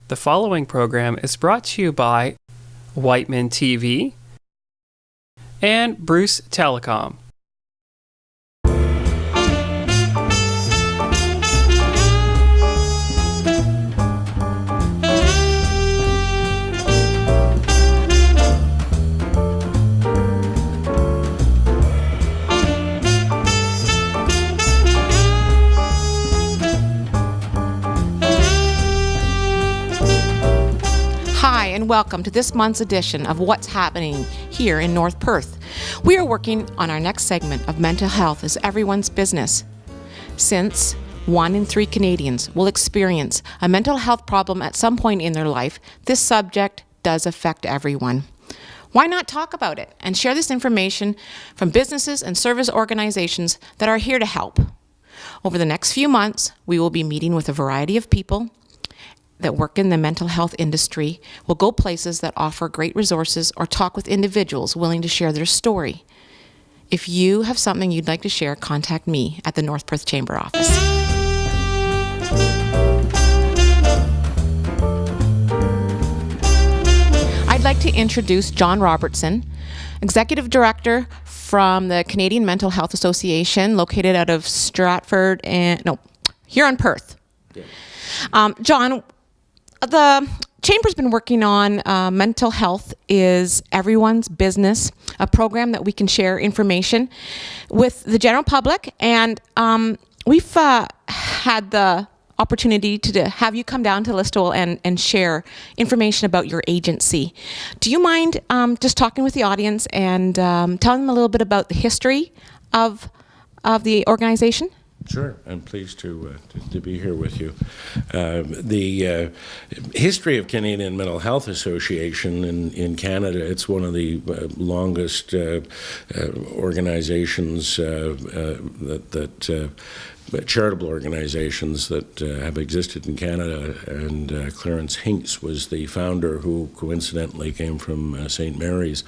The following program is brought to you by Wightman TV and Bruce Telecom. Hi, and welcome to this month's edition of What's Happening here in North Perth. We are working on our next segment of Mental Health is Everyone's Business. Since 1 in 3 Canadians will experience a mental health problem at some point in their life, this subject does affect everyone. Why not talk about it and share this information from businesses and service organizations that are here to help? Over the next few months, we will be meeting with a variety of people that work in the mental health industry. Will go places that offer great resources or talk with individuals willing to share their story. If you have something you'd like to share, contact me at the North Perth Chamber office. I'd like to introduce John Robertson, Executive Director from the Canadian Mental Health Association, located out of Huron, Perth. Yeah. John, the Chamber's been working on Mental Health is Everyone's Business, a program that we can share information with the general public. And we've had the opportunity to have you come down to Listowel and share information about your agency. Do you mind just talking with the audience and telling them a little bit about the history of the organization? Sure, I'm pleased to be here with you. The history of Canadian Mental Health Association in Canada, it's one of the longest organizations charitable organizations that have existed in Canada, and Clarence Hinks was the founder, who coincidentally came from St. Mary's.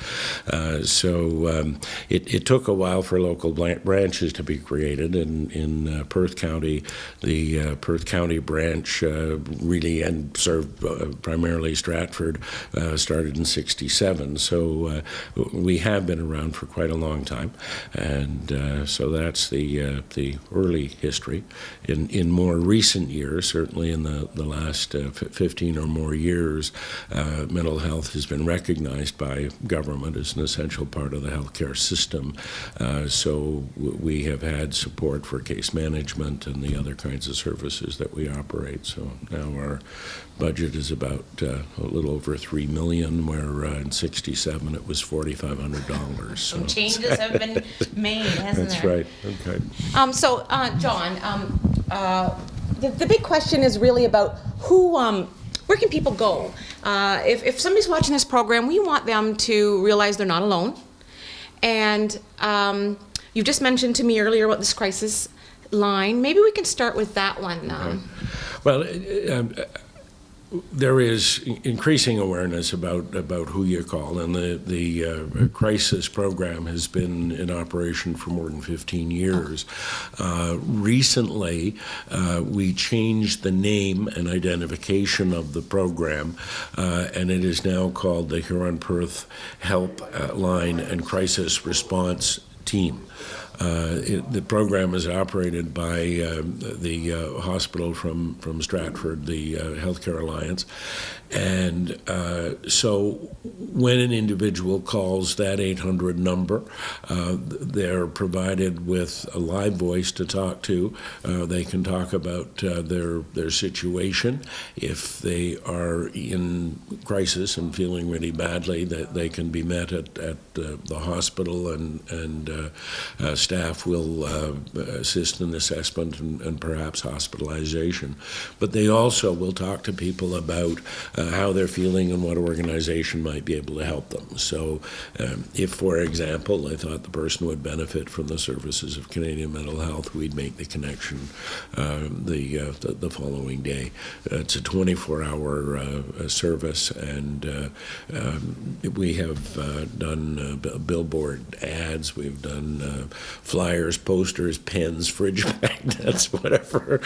So it took a while for local branches to be created. In Perth County, the Perth County branch really and served primarily Stratford, started in '67. So we have been around for quite a long time, and so that's the early history. In more recent years, certainly in the last 15 or more years, mental health has been recognized by government as an essential part of the healthcare system. So we have had support for case management and the other kinds of services that we operate. So now our budget is about a little over $3 million, where in '67 it was $4,500. So some changes have been made, hasn't That's there? right. Okay. So, John, the big question is really about where can people go? If somebody's watching this program, we want them to realize they're not alone. And you just mentioned to me earlier about this crisis line. Maybe we can start with that one. Well, there is increasing awareness about who you call, and the crisis program has been in operation for more than 15 years. Recently, we changed the name and identification of the program, and it is now called the Huron Perth Help Line and Crisis Response Team. The program is operated by the hospital from Stratford, the Healthcare Alliance. And so when an individual calls that 800 number, they're provided with a live voice to talk to. They can talk about their situation. If they are in crisis and feeling really badly, that they can be met at the hospital, and staff will assist in assessment and perhaps hospitalization. But they also will talk to people about how they're feeling and what organization might be able to help them. So if, for example, I thought the person would benefit from the services of Canadian Mental Health, we'd make the connection the following day. It's a 24-hour service, and we have done billboard ads. We've done flyers, posters, pens, fridge magnets, whatever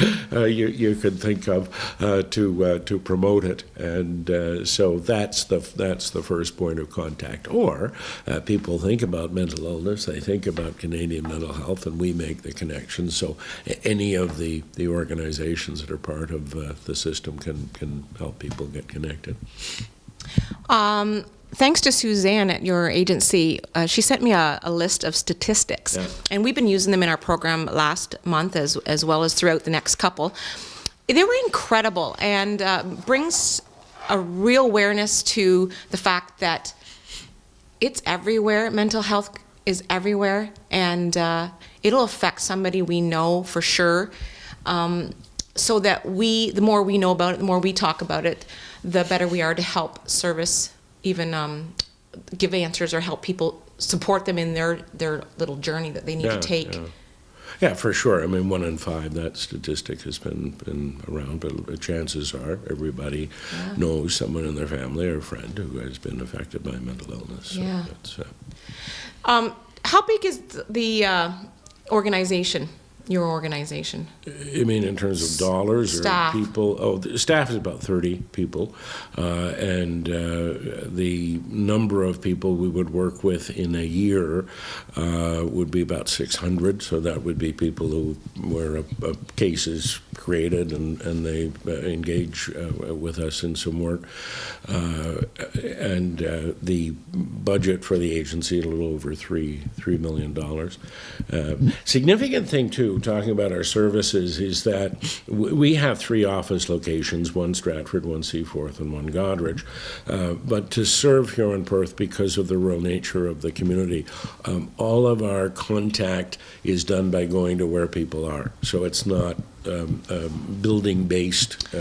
you could think of to promote it. And so that's the first point of contact. Or people think about mental illness, they think about Canadian mental health, and we make the connection. So any of the organizations that are part of the system can help people get connected. Thanks to Suzanne at your agency, she sent me a list of statistics, and we've been using them in our program last month as well as throughout the next couple. They were incredible and brings a real awareness to the fact that it's everywhere. Mental health is everywhere, and it'll affect somebody we know for sure. So that the more we know about it, the more we talk about it, the better we are to help service, even give answers or help people, support them in their little journey that they need to take. Yeah, for sure. I mean, 1 in 5, that statistic has been around, but chances are everybody knows someone in their family or friend who has been affected by mental illness. So that's, how big is the organization? Your organization? You mean in terms of dollars staff. Or people? Oh, the staff is about 30 people, and the number of people we would work with in a year would be about 600. So that would be people where a case is created and they engage with us in some work. And the budget for the agency is a little over $3 million. Significant thing too, talking about our services, is that we have 3 office locations, one Stratford, one Seaforth, and one Goderich. But to serve Huron-Perth, because of the rural nature of the community, all of our contact is done by going to where people are. So it's not building-based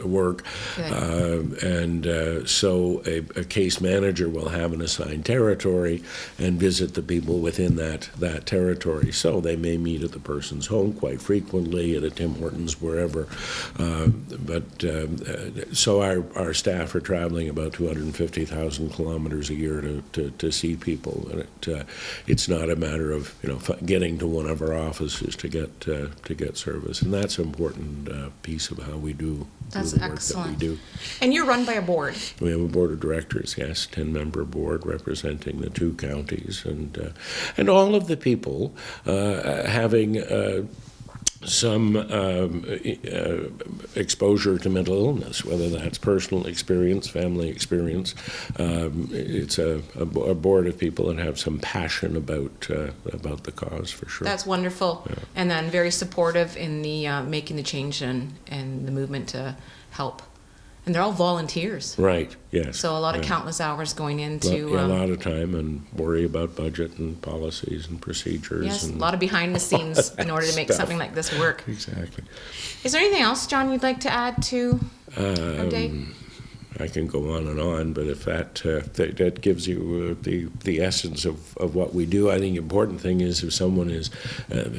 work, and so a case manager will have an assigned territory and visit the people within that territory. So they may meet at the person's home quite frequently, at a Tim Hortons, wherever. So our staff are traveling about 250,000 kilometers a year to see people, and it's not a matter of getting to one of our offices to get service. And that's an important piece of how we do the work that we do. And you're run by a board? We have a board of directors, yes, 10-member board representing the 2 counties, and all of the people having some exposure to mental illness, whether that's personal experience, family experience. It's a board of people that have some passion about the cause, for sure. That's wonderful. Yeah. And then very supportive in the making the change and the movement to help. And they're all volunteers. Right, yes. So a lot of countless hours going into... a lot of time, and worry about budget and policies and procedures. Yes, and a lot of behind the scenes in order to make something like this work. Exactly. Is there anything else, John, you'd like to add to our day? I can go on and on, but if that gives you the essence of what we do, I think the important thing is if someone is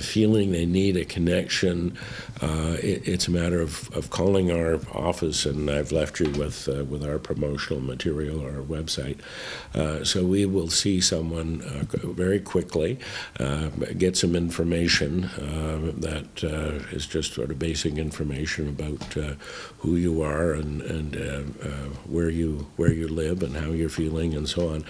feeling they need a connection, it's a matter of calling our office, and I've left you with our promotional material, our website. So we will see someone very quickly, get some information that is just sort of basic information about who you are and where you live and how you're feeling and so on.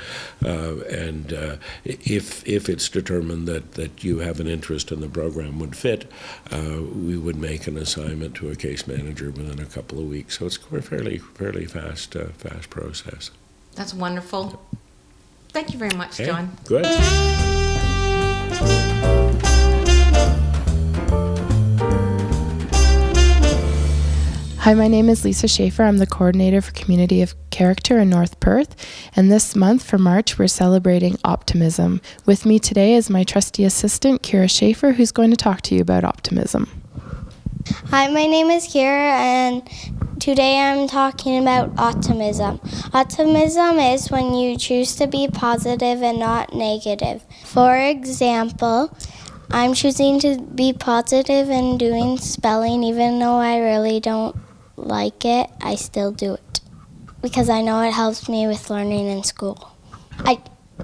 And if it's determined that you have an interest and the program would fit, we would make an assignment to a case manager within a couple of weeks. So it's a fairly fast process. That's wonderful. Thank you very much, John. Good. Hi, my name is Lisa Schaefer. I'm the coordinator for Community of Character in North Perth. And this month for March, we're celebrating optimism. With me today is my trusty assistant, Keira Schaefer, who's going to talk to you about optimism. Hi, my name is Keira, and today I'm talking about optimism. Optimism is when you choose to be positive and not negative. For example, I'm choosing to be positive and doing spelling, even though I really don't like it, I still do it because I know it helps me with learning in school. I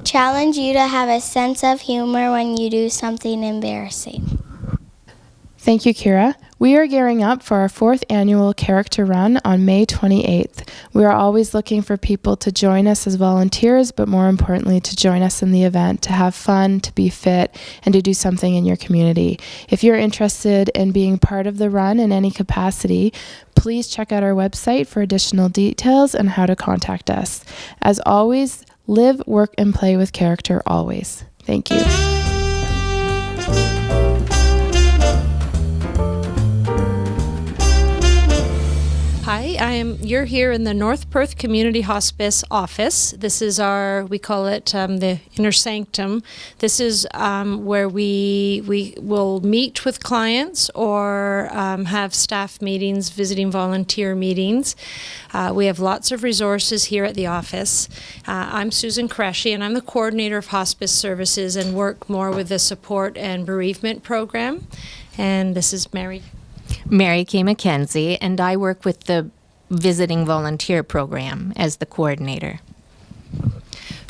challenge you to have a sense of humor when you do something embarrassing. Thank you, Keira. We are gearing up for our 4th annual character run on May 28th. We are always looking for people to join us as volunteers, but more importantly, to join us in the event, to have fun, to be fit, and to do something in your community. If you're interested in being part of the run in any capacity, please check out our website for additional details and how to contact us. As always, live, work, and play with character always. Thank you. Hi, you're here in the North Perth Community Hospice office. This is we call it the inner sanctum. This is where we will meet with clients or have staff meetings, visiting volunteer meetings. We have lots of resources here at the office. I'm Susan Qureshi, and I'm the coordinator of hospice services and work more with the support and bereavement program. And this is Mary K. MacKenzie, and I work with the Visiting Volunteer Program as the coordinator.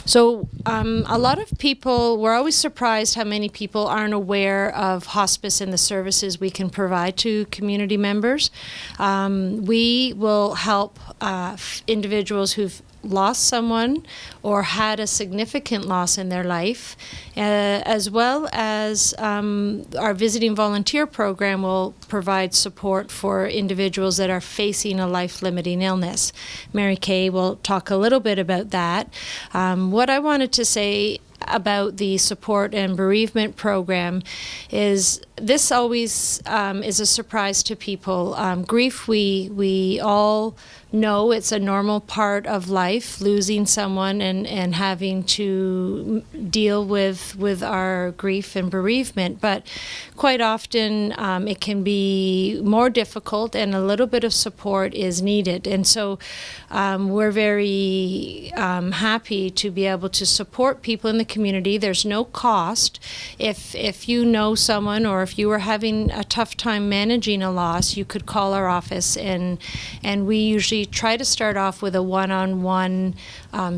So a lot of people, we're always surprised how many people aren't aware of hospice and the services we can provide to community members. We will help individuals who've lost someone or had a significant loss in their life, as well as our visiting volunteer program will provide support for individuals that are facing a life-limiting illness. Mary Kay will talk a little bit about that. What I wanted to say about the support and bereavement program is this always is a surprise to people. Grief, we all know it's a normal part of life, losing someone and having to deal with our grief and bereavement. But quite often it can be more difficult and a little bit of support is needed. And so we're very happy to be able to support people in the community. There's no cost. If you know someone or if you are having a tough time managing a loss, you could call our office, and we usually try to start off with a one-on-one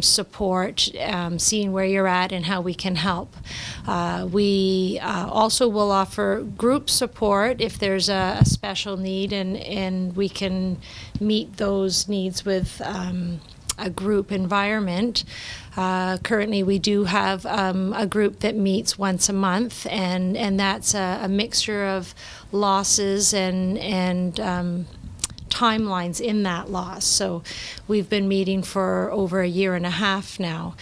support, seeing where you're at and how we can help. We also will offer group support if there's a special need, and we can meet those needs with a group environment. Currently, we do have a group that meets once a month, and that's a mixture of losses and timelines in that loss. So we've been meeting for over a year and a half now.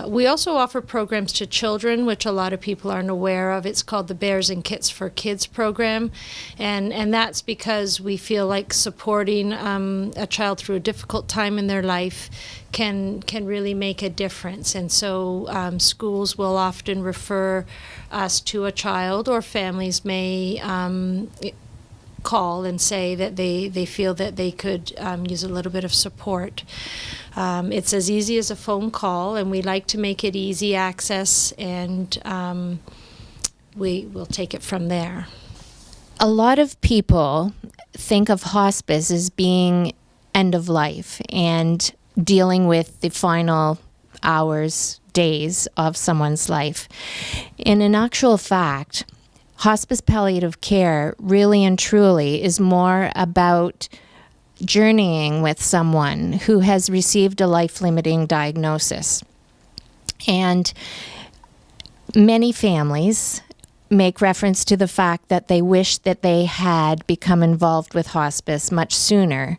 We also offer programs to children, which a lot of people aren't aware of. It's called the Bears and Kits for Kids program, and that's because we feel like supporting a child through a difficult time in their life can really make a difference. And so schools will often refer us to a child, or families may call and say that they feel that they could use a little bit of support. It's as easy as a phone call, and we like to make it easy access, and we will take it from there. A lot of people think of hospice as being end of life and dealing with the final hours, days of someone's life. In actual fact, hospice palliative care really and truly is more about journeying with someone who has received a life-limiting diagnosis. And many families make reference to the fact that they wish that they had become involved with hospice much sooner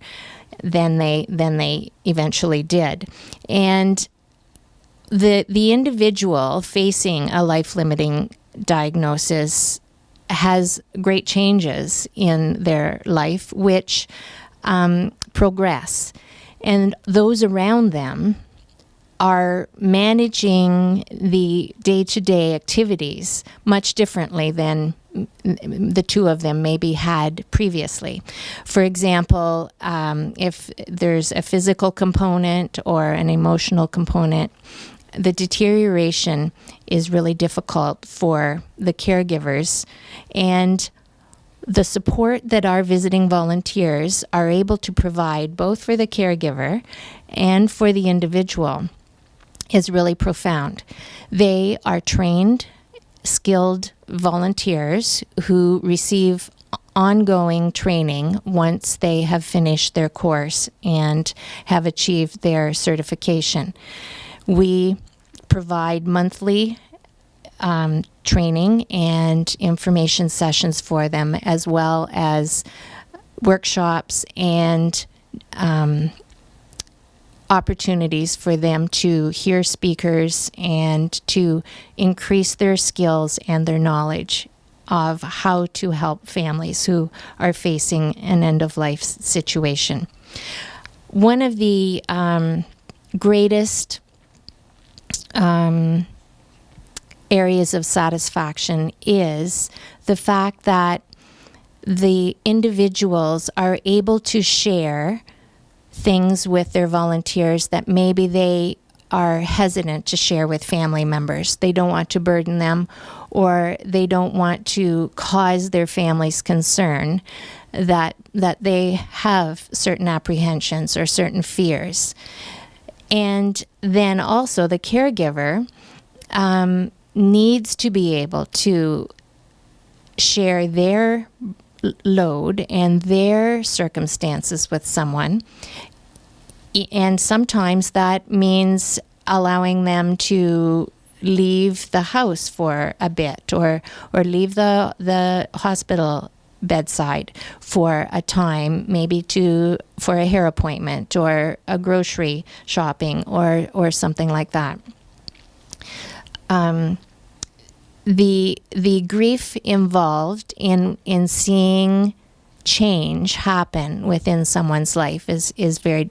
than they eventually did. And the individual facing a life-limiting diagnosis has great changes in their life, which progress. And those around them are managing the day-to-day activities much differently than the two of them maybe had previously. For example, if there's a physical component or an emotional component, the deterioration is really difficult for the caregivers, and the support that our visiting volunteers are able to provide both for the caregiver and for the individual is really profound. They are trained, skilled volunteers who receive ongoing training once they have finished their course and have achieved their certification. We provide monthly training and information sessions for them, as well as workshops and opportunities for them to hear speakers and to increase their skills and their knowledge of how to help families who are facing an end-of-life situation. One of the greatest areas of satisfaction is the fact that the individuals are able to share things with their volunteers that maybe they are hesitant to share with family members. They don't want to burden them, or they don't want to cause their families concern that they have certain apprehensions or certain fears. And then also the caregiver needs to be able to share their load and their circumstances with someone. And sometimes that means allowing them to leave the house for a bit, or leave the hospital bedside for a time, maybe for a hair appointment or a grocery shopping or something like that. The grief involved in seeing change happen within someone's life is very,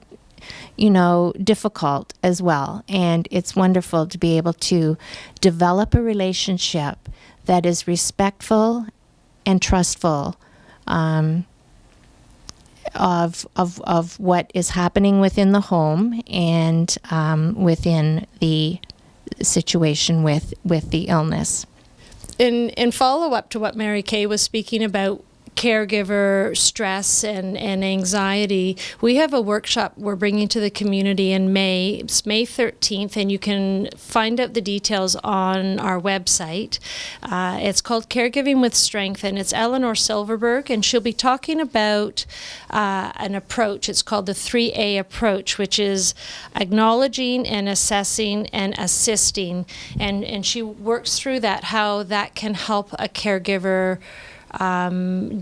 difficult as well. And it's wonderful to be able to develop a relationship that is respectful and trustful of what is happening within the home and within the situation with the illness. In follow-up to what Mary Kay was speaking about, caregiver stress and anxiety, we have a workshop we're bringing to the community in May. It's May 13th, and you can find out the details on our website. It's called Caregiving with Strength, and it's Eleanor Silverberg, and she'll be talking about an approach. It's called the 3A approach, which is acknowledging and assessing and assisting, and she works through that, how that can help a caregiver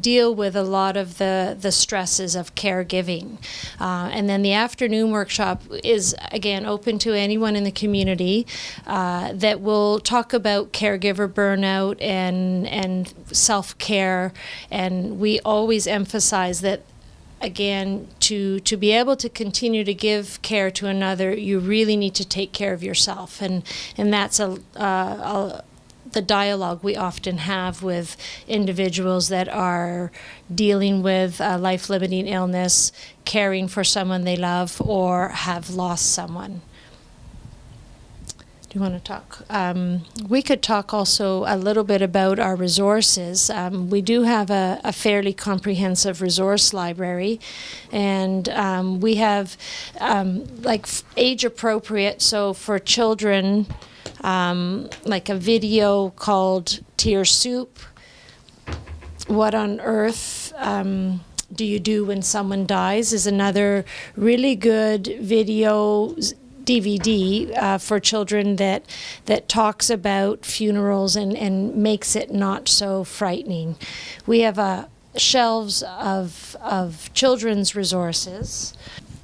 deal with a lot of the stresses of caregiving. And then the afternoon workshop is, again, open to anyone in the community that will talk about caregiver burnout and self-care. And we always emphasize that, again, to be able to continue to give care to another, you really need to take care of yourself. And that's the dialogue we often have with individuals that are dealing with life-limiting illness, caring for someone they love, or have lost someone. Do you want to talk? We could talk also a little bit about our resources. We do have a fairly comprehensive resource library, and we have age appropriate, so for children, like a video called Tear Soup. What on earth do you do when someone dies is another really good video DVD for children that talks about funerals and makes it not so frightening. We have shelves of children's resources.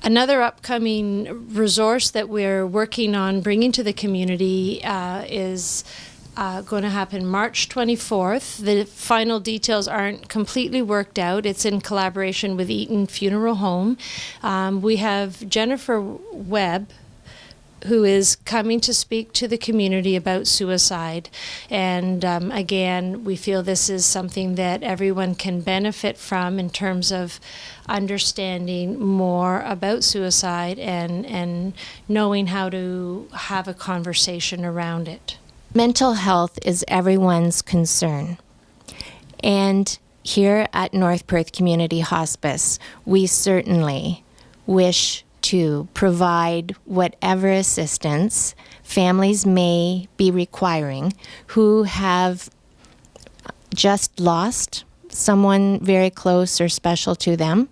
Another upcoming resource that we're working on bringing to the community is going to happen March 24th. The final details aren't completely worked out. It's in collaboration with Eaton Funeral Home. We have Jennifer Webb, who is coming to speak to the community about suicide. And again, we feel this is something that everyone can benefit from in terms of understanding more about suicide and knowing how to have a conversation around it. Mental health is everyone's concern. And here at North Perth Community Hospice, we certainly wish to provide whatever assistance families may be requiring who have just lost someone very close or special to them.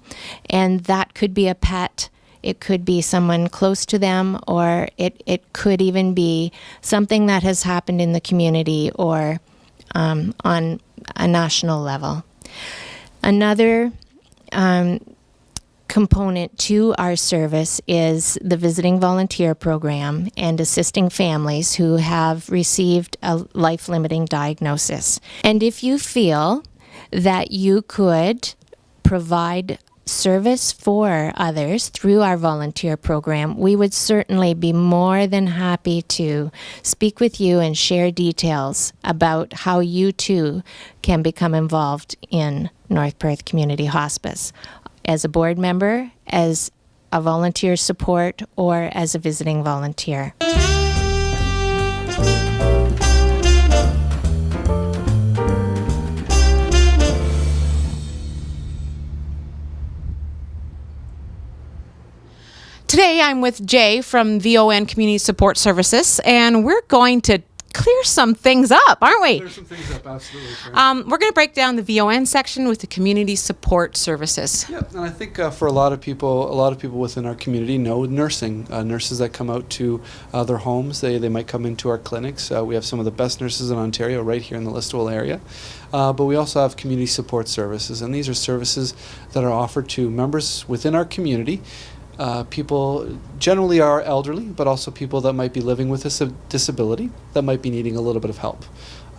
And that could be a pet, it could be someone close to them, or it could even be something that has happened in the community or on a national level. Another component to our service is the visiting volunteer program and assisting families who have received a life-limiting diagnosis. And if you feel that you could provide service for others through our volunteer program, we would certainly be more than happy to speak with you and share details about how you too can become involved in North Perth Community Hospice as a board member, as a volunteer support, or as a visiting volunteer. Today I'm with Jay from VON Community Support Services, and we're going to clear some things up, aren't we? Clear some things up, absolutely. Sharon. We're going to break down the VON section with the Community Support Services. Yeah, and I think for a lot of people within our community know nursing. Nurses that come out to their homes, they might come into our clinics. We have some of the best nurses in Ontario right here in the Listowel area. But we also have community support services, and these are services that are offered to members within our community. People generally are elderly, but also people that might be living with a disability that might be needing a little bit of help.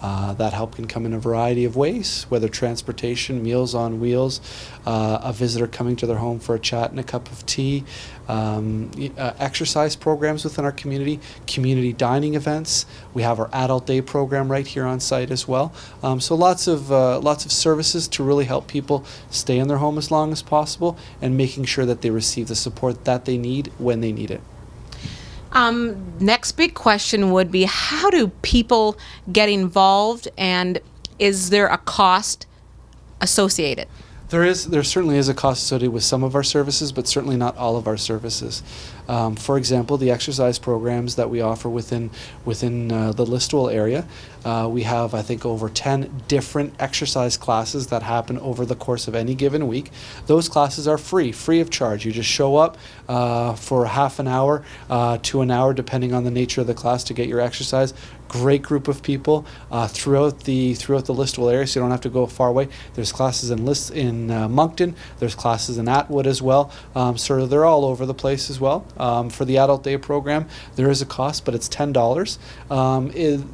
That help can come in a variety of ways, whether transportation, meals on wheels, a visitor coming to their home for a chat and a cup of tea, exercise programs within our community dining events. We have our adult day program right here on site as well. So lots of services to really help people stay in their home as long as possible and making sure that they receive the support that they need when they need it. Next big question would be, how do people get involved, and is there a cost associated? There certainly is a cost associated with some of our services, but certainly not all of our services. For example, the exercise programs that we offer within the Listowel area, we have, I think, over 10 different exercise classes that happen over the course of any given week. Those classes are free of charge. You just show up for half an hour to an hour, depending on the nature of the class, to get your exercise. Great group of people throughout the Listowel area, so you don't have to go far away. There's classes in Moncton. There's classes in Atwood as well. So they're all over the place as well. For the adult day program, there is a cost, but it's $10.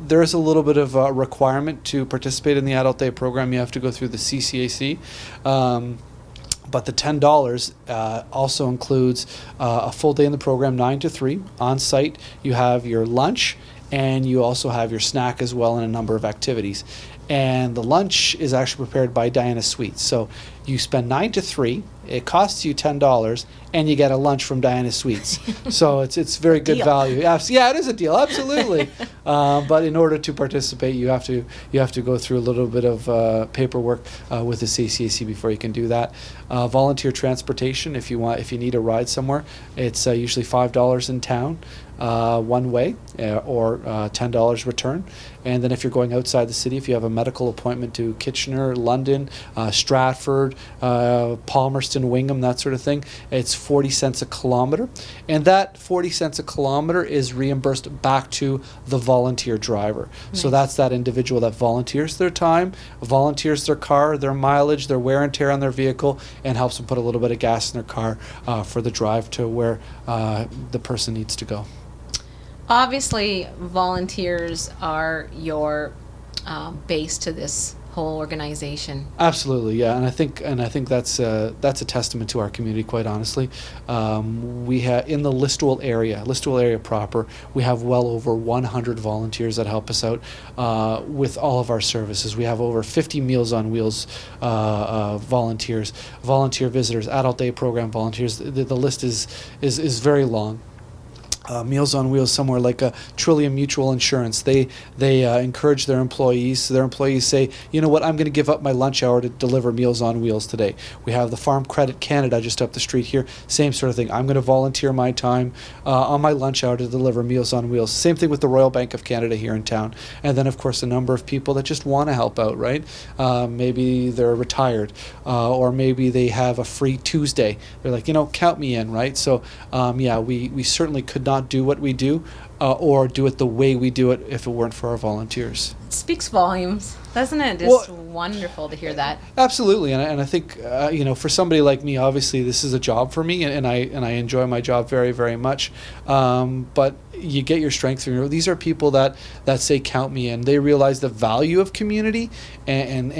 There is a little bit of a requirement to participate in the adult day program. You have to go through the CCAC. But the $10 also includes a full day in the program, 9 to 3. On site, you have your lunch, and you also have your snack as well, and a number of activities. And the lunch is actually prepared by Diana Sweets. So you spend 9 to 3, it costs you $10, and you get a lunch from Diana Sweets. So it's very good value. Yeah, it is a deal, absolutely. But in order to participate, you have to go through a little bit of paperwork with the CCAC before you can do that. Volunteer transportation, if you need a ride somewhere, it's usually $5 in town. One way, or $10 return. And then if you're going outside the city, if you have a medical appointment to Kitchener, London, Stratford, Palmerston, Wingham, that sort of thing, it's 40 cents a kilometer. And that 40 cents a kilometer is reimbursed back to the volunteer driver. Nice. So that's that individual that volunteers their time, volunteers their car, their mileage, their wear and tear on their vehicle, and helps them put a little bit of gas in their car for the drive to where the person needs to go. Obviously, volunteers are your base to this whole organization. Absolutely, yeah, and I think that's a testament to our community. Quite honestly, we have in the Listowel area proper, we have well over 100 volunteers that help us out with all of our services. We have over 50 Meals on Wheels volunteers, volunteer visitors, adult day program volunteers. The list is very long. Meals on Wheels somewhere like a Trillium Mutual Insurance. They encourage their employees. So their employees say, you know what, I'm going to give up my lunch hour to deliver Meals on Wheels today. We have the Farm Credit Canada just up the street here. Same sort of thing. I'm going to volunteer my time on my lunch hour to deliver Meals on Wheels. Same thing with the Royal Bank of Canada here in town. And then, of course, a number of people that just want to help out, right? Maybe they're retired or maybe they have a free Tuesday. They're like, count me in, right? So, we certainly could not do what we do or do it the way we do it if it weren't for our volunteers. It speaks volumes, doesn't it? Just wonderful to hear that. Absolutely, and I think for somebody like me, obviously this is a job for me, and I enjoy my job very, very much. But you get your strength from these are people that say count me in. They realize the value of community, and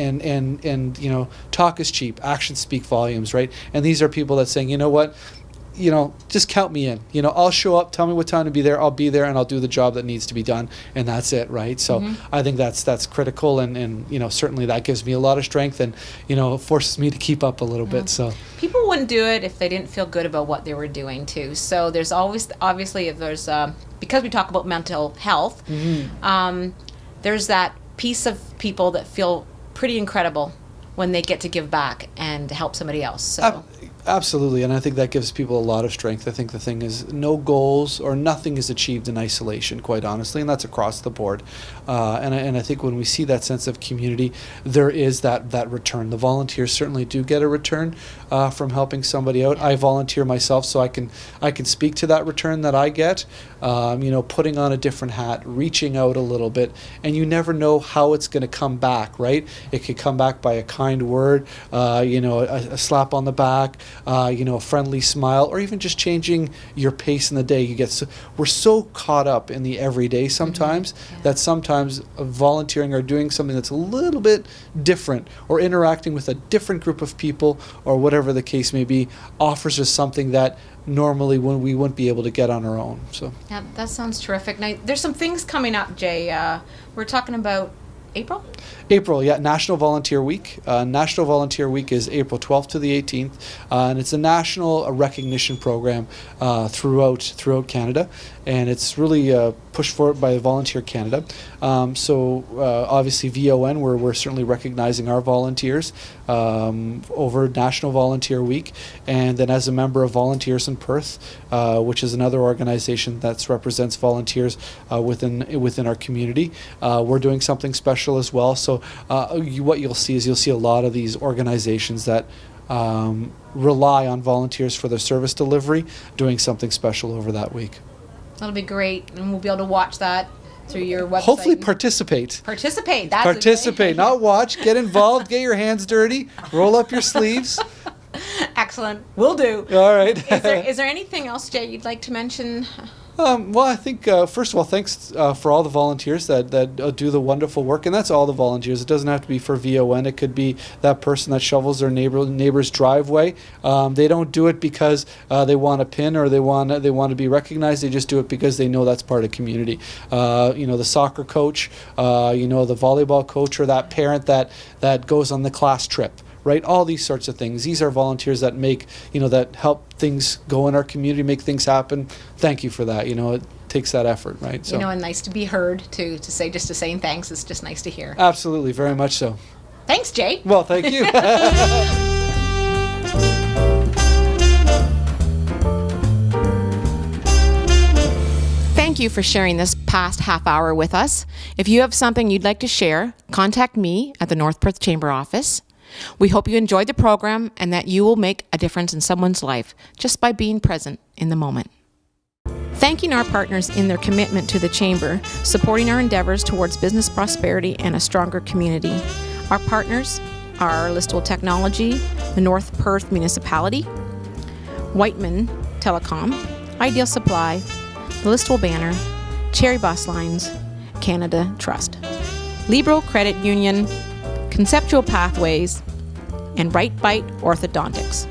talk is cheap, actions speak volumes, right? And these are people that saying, you know what, just count me in. I'll show up, tell me what time to be there, I'll be there, and I'll do the job that needs to be done, and that's it, right? So I think that's critical, and certainly that gives me a lot of strength, and it forces me to keep up a little bit. So people wouldn't do it if they didn't feel good about what they were doing too. So there's always, obviously, if there's because we talk about mental health, there's that piece of people that feel pretty incredible when they get to give back and help somebody else. So. Absolutely, and I think that gives people a lot of strength. I think the thing is, no goals or nothing is achieved in isolation, quite honestly, and that's across the board. And I think when we see that sense of community, there is that return. The volunteers certainly do get a return from helping somebody out. I volunteer myself, so I can speak to that return that I get. Putting on a different hat, reaching out a little bit, and you never know how it's going to come back, right? It could come back by a kind word, a slap on the back, a friendly smile, or even just changing your pace in the day. We're so caught up in the everyday sometimes that sometimes volunteering or doing something that's a little bit different or interacting with a different group of people or whatever the case may be offers us something that normally when we wouldn't be able to get on our own. So yeah, that sounds terrific. Now, there's some things coming up, Jay. We're talking about April, yeah, National Volunteer Week. National Volunteer Week is April 12th to the 18th, and it's a national recognition program throughout Canada, and it's really pushed forward by Volunteer Canada. So obviously VON, we're certainly recognizing our volunteers over National Volunteer Week, and then as a member of Volunteers in Perth, which is another organization that represents volunteers within our community, we're doing something special as well. So what you'll see is a lot of these organizations that rely on volunteers for their service delivery doing something special over that week. That'll be great, and we'll be able to watch that through your website. Hopefully participate. Participate, not watch. Get involved, get your hands dirty, roll up your sleeves. Excellent. Will do. All right. Is there anything else, Jay, you'd like to mention? Well, I think, first of all, thanks for all the volunteers that do the wonderful work, and that's all the volunteers. It doesn't have to be for VON. It could be that person that shovels their neighbor's driveway. They don't do it because they want a pin or they want to be recognized. They just do it because they know that's part of community. The soccer coach, the volleyball coach, or that parent that goes on the class trip. Right, all these sorts of things. These are volunteers that make, that help things go in our community, make things happen. Thank you for that. It takes that effort, right? So, and nice to be heard to saying thanks. It's just nice to hear. Absolutely, very much so. Thanks, Jay. Well, thank you. Thank you for sharing this past half hour with us. If you have something you'd like to share, contact me at the North Perth Chamber office. We hope you enjoyed the program and that you will make a difference in someone's life just by being present in the moment. Thanking our partners in their commitment to the Chamber, supporting our endeavors towards business prosperity and a stronger community. Our partners are Listowel Technology, the North Perth Municipality, Wightman Telecom, Ideal Supply, the Listowel Banner, Cherry Bus Lines, Canada Trust, Libero Credit Union, Conceptual Pathways, and Right Bite Orthodontics.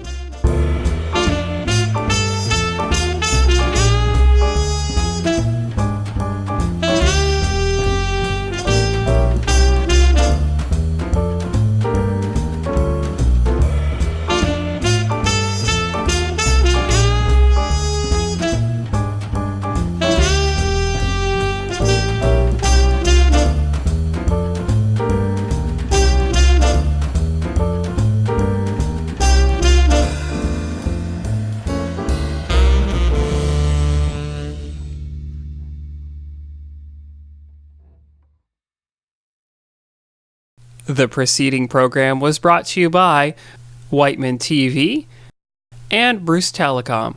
The preceding program was brought to you by Wightman TV and Bruce Telecom.